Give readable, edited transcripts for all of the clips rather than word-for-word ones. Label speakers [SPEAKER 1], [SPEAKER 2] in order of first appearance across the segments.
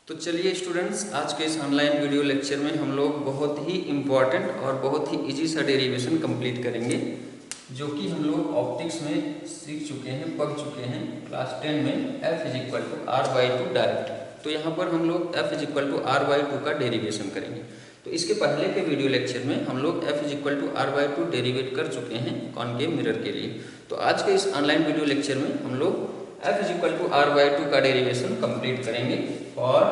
[SPEAKER 1] तो चलिए स्टूडेंट्स, आज के इस ऑनलाइन वीडियो लेक्चर में हम लोग बहुत ही इम्पॉर्टेंट और बहुत ही इजी सा डेरिवेशन कंप्लीट करेंगे, जो कि हम लोग ऑप्टिक्स में सीख चुके हैं, पढ़ चुके हैं क्लास 10 में f is equal to r/2 direct. तो यहाँ पर हम लोग f is equal to r/2 का डेरिवेशन करेंगे। तो इसके पहले के वीडियो लेक्चर में हम लोग f is equal to r/2 derivate कर चुके हैं कॉनकेव मिरर के लिए। तो आज के इस ऑनलाइन वीडियो लेक्चर में हम लोग f is equal to r/2 का डेरिवेशन कंप्लीट करेंगे फॉर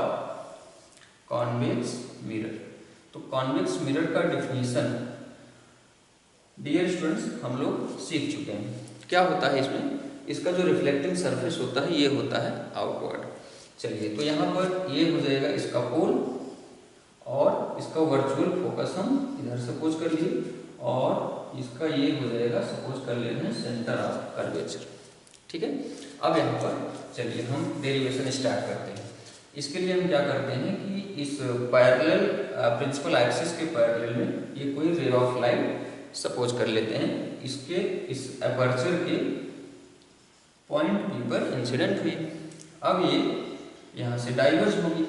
[SPEAKER 1] कॉन्वेक्स मिरर। तो कॉन्वेक्स मिरर का डेफिनेशन डियर स्टूडेंट्स हम लोग सीख चुके हैं। क्या होता है इसमें, इसका जो रिफ्लेक्टिंग सरफेस होता है ये होता है आउटवर्ड। चलिए, तो यहाँ पर ये हो जाएगा इसका पोल और इसका वर्चुअल फोकस हम इधर सपोज कर लिए, और इसका ये हो जाएगा सपोज कर लेते हैं सेंटर ऑफ कर्वेचर। ठीक है, अब यहाँ पर चलिए हम डेरिवेशन स्टार्ट करते हैं। इसके लिए हम क्या करते हैं कि इस पैरेलल प्रिंसिपल एक्सिस के पैरेलल में ये कोई रे ऑफ लाइट सपोज कर लेते हैं, इसके इस अपर्चर के पॉइंट P पर इंसिडेंट हुई। अब ये यहाँ से डाइवर्स होगी,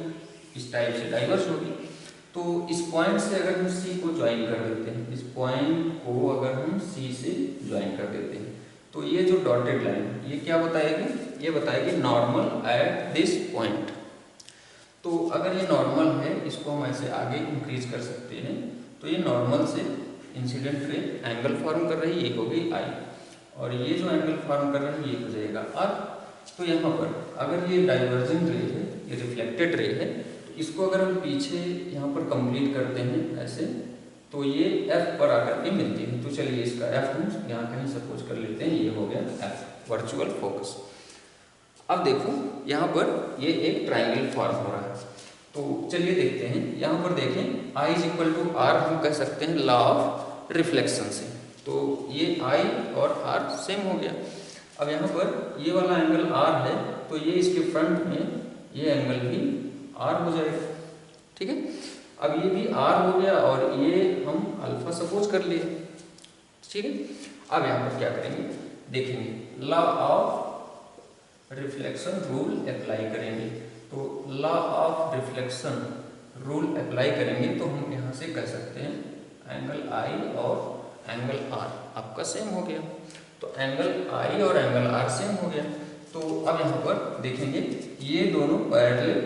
[SPEAKER 1] इस टाइप से डाइवर्स होगी। तो इस पॉइंट से अगर हम C को ज्वाइन कर देते हैं, इस पॉइंट को अगर हम C से ज्वाइन कर देते हैं, तो ये जो डॉटेड लाइन ये क्या बताएगी, ये बताएगी नॉर्मल एट दिस पॉइंट। तो अगर ये नॉर्मल है, इसको हम ऐसे आगे इंक्रीज कर सकते हैं। तो ये नॉर्मल से इंसिडेंट रे एंगल फॉर्म कर रही है, ये हो गई I, और ये जो एंगल फॉर्म कर रही है ये हो जाएगा R। तो यहाँ पर अगर ये डाइवर्जिंग रे है, ये रिफ्लेक्टेड रे है, तो इसको अगर हम पीछे यहाँ पर कंप्लीट करते हैं ऐसे, तो ये F पर आकर के मिलती है। तो चलिए इसका F हम यहाँ कहीं सपोज कर लेते हैं, ये हो गया F वर्चुअल फोकस। अब देखो यहाँ पर ये एक ट्राइंगल फॉर्म हो रहा है। तो चलिए देखते हैं, यहाँ पर देखें I is equal to R हम कह सकते हैं लॉ ऑफ रिफ्लेक्शन से। तो ये I और R सेम हो गया। अब यहाँ पर ये वाला एंगल R है, तो ये इसके फ्रंट में ये एंगल भी R हो जाएगा। ठीक है, अब ये भी R हो गया और ये हम अल्फा सपोज कर लिए। ठीक है, अब यहाँ पर क्या करेंगे देखेंगे, law of reflection rule apply करेंगे। तो law of reflection rule apply करेंगे तो हम यहाँ से कह सकते हैं एंगल I और एंगल R आपका सेम हो गया। तो एंगल I और एंगल R सेम हो गया। तो अब यहाँ पर देखेंगे ये दोनों पैरेलल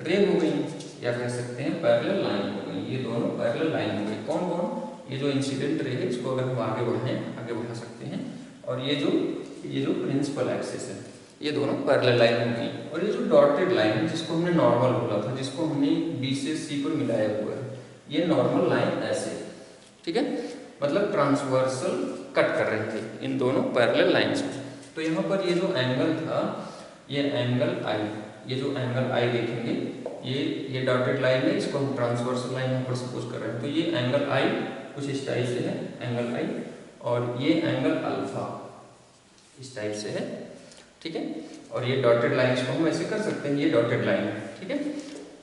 [SPEAKER 1] रे हो गई, या कह सकते हैं पैरेलल लाइन हो गई। ये दोनों पैरेलल लाइन हो गई। कौन कौन, ये जो इंसिडेंट रे है इसको अगर हम आगे बढ़ाएं, आगे बढ़ा सकते हैं, और ये जो प्रिंसिपल एक्सिस है ये दोनों पैरेलल लाइन हो गई। और ये जो डॉटेड लाइन है जिसको हमने नॉर्मल बोला था, जिसको हमने B से C पर मिलाया हुआ है, ये नॉर्मल लाइन ऐसे, ठीक है, मतलब ट्रांसवर्सल कट कर रहे थे इन दोनों पैरेलल लाइंस में। तो यहाँ पर ये जो एंगल था, ये एंगल I, ये जो एंगल I देखेंगे, ये डॉटेड लाइन है, इसको हम ट्रांसवर्सल लाइन यहाँ पर सपोज कर रहे हैं। तो ये एंगल I कुछ इस टाइप से है एंगल I, और ये एंगल अल्फा इस टाइप से है। ठीक है, और ये डॉटेड लाइन इसको हम ऐसे कर सकते हैं, ये डॉटेड लाइन है। ठीक है,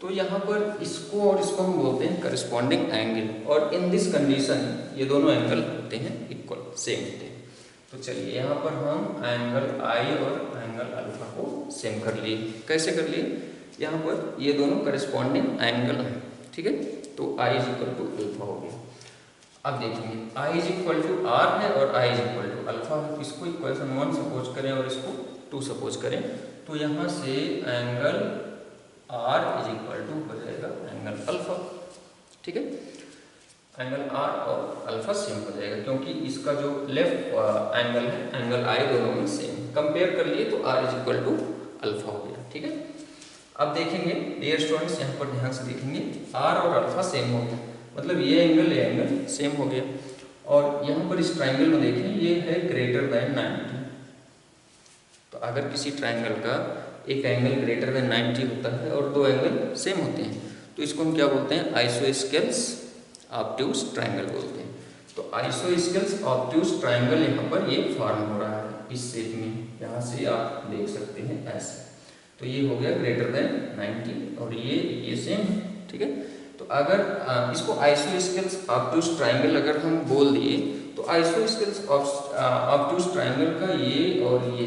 [SPEAKER 1] तो यहाँ पर इसको और इसको हम बोलते हैं करस्पॉन्डिंग एंगल, और इन दिस कंडीशन ये दोनों एंगल होते हैं इक्वल, सेम होते हैं। तो चलिए यहाँ पर हम एंगल I और एंगल अल्फा को सेम कर लिए। कैसे कर लिए, यहाँ पर ये दोनों करस्पॉन्डिंग एंगल हैं। ठीक है, तो I is equal to alpha हो गया। अब देखेंगे I is equal to R है और I is equal to alpha है। इसको इक्वेशन 1 सपोज करें और इसको 2 सपोज करें, तो यहाँ से angle R is equal to हो जाएगा एंगल अल्फा। ठीक है, एंगल R और अल्फा सेम हो जाएगा, क्योंकि इसका जो लेफ्ट एंगल है एंगल I दोनों में सेम, कंपेयर कर लिए तो R is equal to alpha हो गया। ठीक है, अब देखेंगे डियर स्टूडेंट्स, यहाँ पर ध्यान से देखेंगे R और अल्फा सेम हो गया, मतलब ये एंगल सेम हो गया। और यहाँ पर इस ट्राइंगल में देखें ये है ग्रेटर देन 90। तो अगर किसी ट्राइंगल का एक एंगल ग्रेटर देन 90 होता है और दो एंगल सेम होते हैं, तो इसको हम क्या बोलते हैं, आइसोस्केल्स ऑब्ट्यूज ट्राइंगल बोलते हैं। तो आइसोस्केल्स ऑब्ट्यूज ट्राइंगल यहाँ पर ये फॉर्म हो रहा है इस शेप में, यहाँ से आप देख सकते हैं ऐसे। तो ये हो गया ग्रेटर देन 90 और ये सेम है। ठीक है, तो अगर इसको आइसोस्केल्स ऑब्ट्यूज ट्राइंगल अगर हम बोल दिए, तो आइसोस्केल्स ऑब्ट्यूज ट्राइंगल का ये और ये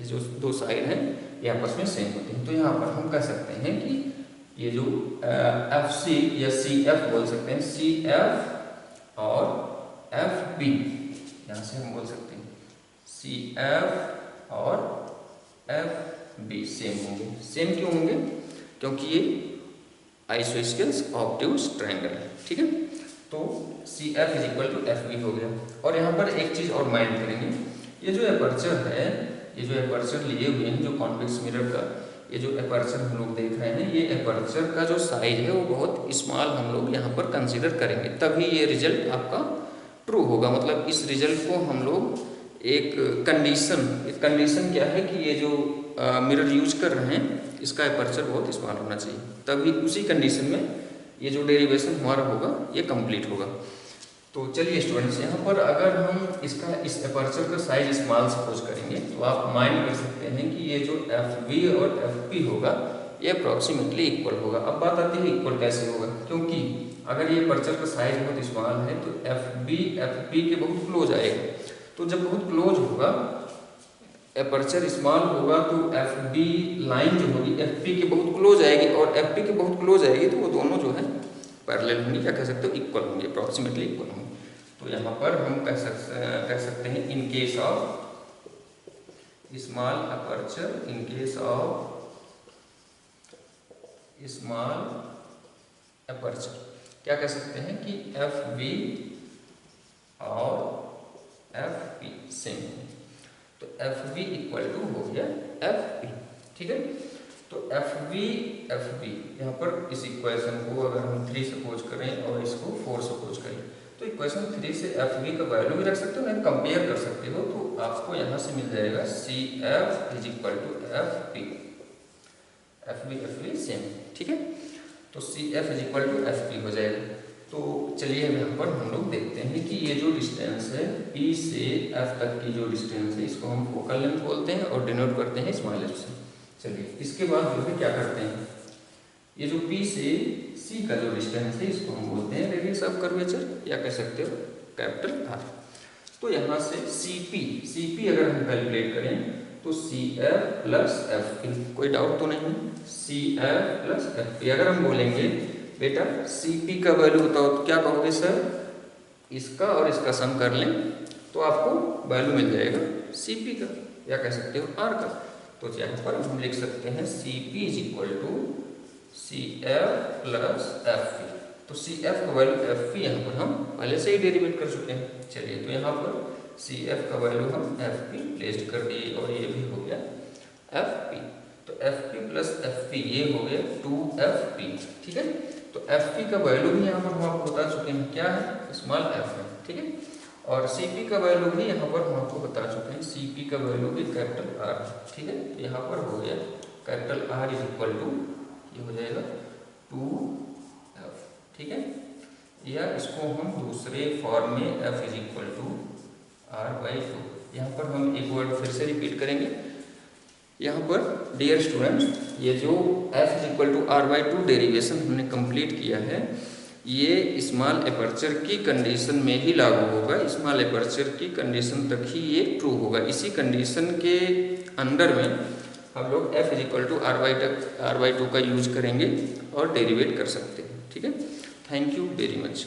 [SPEAKER 1] जो दो साइड हैं ये आपस में सेम होते हैं। तो यहाँ पर हम कह सकते हैं कि ये जो एफ सी या सी एफ बोल सकते हैं, सी एफ और एफ बी, यहाँ से हम बोल सकते हैं सी एफ और एफ बी सेम होंगे। सेम क्यों होंगे? क्योंकि ये आइसोस्केल्स ऑब्ट्यूज ट्रायंगल है, ठीक है। तो C F is equal to F B हो गया। और यहाँ पर एक चीज़ और माइंड करेंगे, ये जो एपर्चर है, ये जो एपर्चर लिए हुए हैं जो कॉन्वेक्स मिरर का, ये जो एपर्चर हम लोग देख रहे हैं, ये एपर्चर का जो साइज है वो बहुत स्मॉल हम लोग यहाँ पर कंसीडर करेंगे, तभी ये रिजल्ट आपका ट्रू होगा। मतलब इस रिजल्ट को हम लोग एक कंडीशन क्या है कि ये जो मिरर यूज कर रहे हैं इसका एपर्चर बहुत स्मॉल होना चाहिए, तभी उसी कंडीशन में ये जो डेरिवेशन हमारा होगा ये कंप्लीट होगा। तो चलिए स्टूडेंट्स, यहाँ पर अगर हम इसका इस एपर्चर का साइज स्मॉल सपोज करेंगे तो आप माइंड कर सकते हैं कि ये जो एफ बी और एफ पी होगा ये अप्रॉक्सीमेटली इक्वल होगा। अब बात आती है इक्वल कैसे होगा, क्योंकि अगर ये एपर्चर का साइज बहुत स्मॉल है तो एफ बी एफ पी के बहुत क्लोज आएगा। तो जब बहुत क्लोज होगा, एपर्चर स्मॉल होगा, तो एफ बी लाइन जो होगी एफ पी के बहुत क्लोज आएगी और एफ पी के बहुत क्लोज आएगी, तो वो दोनों जो है पैरेलल होंगे, क्या कह सकते हो, इक्वल होंगे, अप्रॉक्सीमेटली इक्वल होंगे। तो यहाँ पर हम कह सकते हैं in case of small aperture, in case of small aperture क्या कह सकते हैं कि एफ बी और एफ पी सेम है। तो एफ बी इक्वल टू हो गया एफ पी, ठीक है। तो एफ बी यहाँ पर इस इक्वेशन को अगर हम 3 सपोज करें और इसको 4 सपोज करें, तो इक्वेशन 3 से एफ बी का वैल्यू भी रख सकते हो, नहीं कंपेयर कर सकते हो। तो आपको यहाँ से मिल जाएगा C F is equal to F P, F B same, ठीक है। तो C F is equal to F P हो जाएगा। तो चलिए अब यहाँ पर हम लोग देखते हैं कि ये जो डिस्टेंस है पी से एफ तक की जो डिस्टेंस है इसको हम फोकल लेंथ बोलते हैं और डिनोट करते हैं स्मॉल एफ से। चलिए इसके बाद जो है क्या करते हैं, ये जो P से C का जो डिस्टेंस है इसको हम बोलते हैं रेडियस ऑफ कर्वेचर, या कह सकते हो कैपिटल R। तो यहाँ से CP अगर हम कैलकुलेट करें तो CF प्लस FP, कोई डाउट तो नहीं है, CF प्लस FP। अगर हम बोलेंगे बेटा CP का वैल्यू बताओ तो क्या कहोगे सर, इसका और इसका सम कर लें तो आपको वैल्यू मिल जाएगा CP का, या कह सकते हो R का। तो यहाँ पर हम लिख सकते हैं CP is equal to CF plus FP। तो CF का वैल्यू FP यहाँ पर हम पहले से ही डेरिवेट कर चुके हैं। चलिए तो यहाँ पर CF का वैल्यू हम FP प्लेस्ड कर दिए और ये भी हो गया FP। तो FP प्लस FP ये हो गया 2FP, ठीक है। तो FP का वैल्यू भी यहाँ पर हम आपको बता चुके हैं, क्या है, स्मॉल f है, ठीक है। और CP का वैल्यू भी यहाँ पर हम आपको बता चुके हैं, CP का वैल्यू भी कैपिटल R, ठीक है। तो यहाँ पर हो गया capital R is equal to, ये हो जाएगा 2F, ठीक है। या इसको हम दूसरे फॉर्म में F is equal to R/2। यहाँ पर हम एक वर्ड फिर से रिपीट करेंगे। यहाँ पर डियर स्टूडेंट्स, ये जो F is equal to R/2 derivation हमने कंप्लीट किया है, ये स्मॉल एपर्चर की कंडीशन में ही लागू होगा, स्मॉल एपर्चर की कंडीशन तक ही ये ट्रू होगा। इसी कंडीशन के अंडर में हम लोग F is equal to R/2 का यूज करेंगे और डेरिवेट कर सकते हैं, ठीक है। Thank you very much.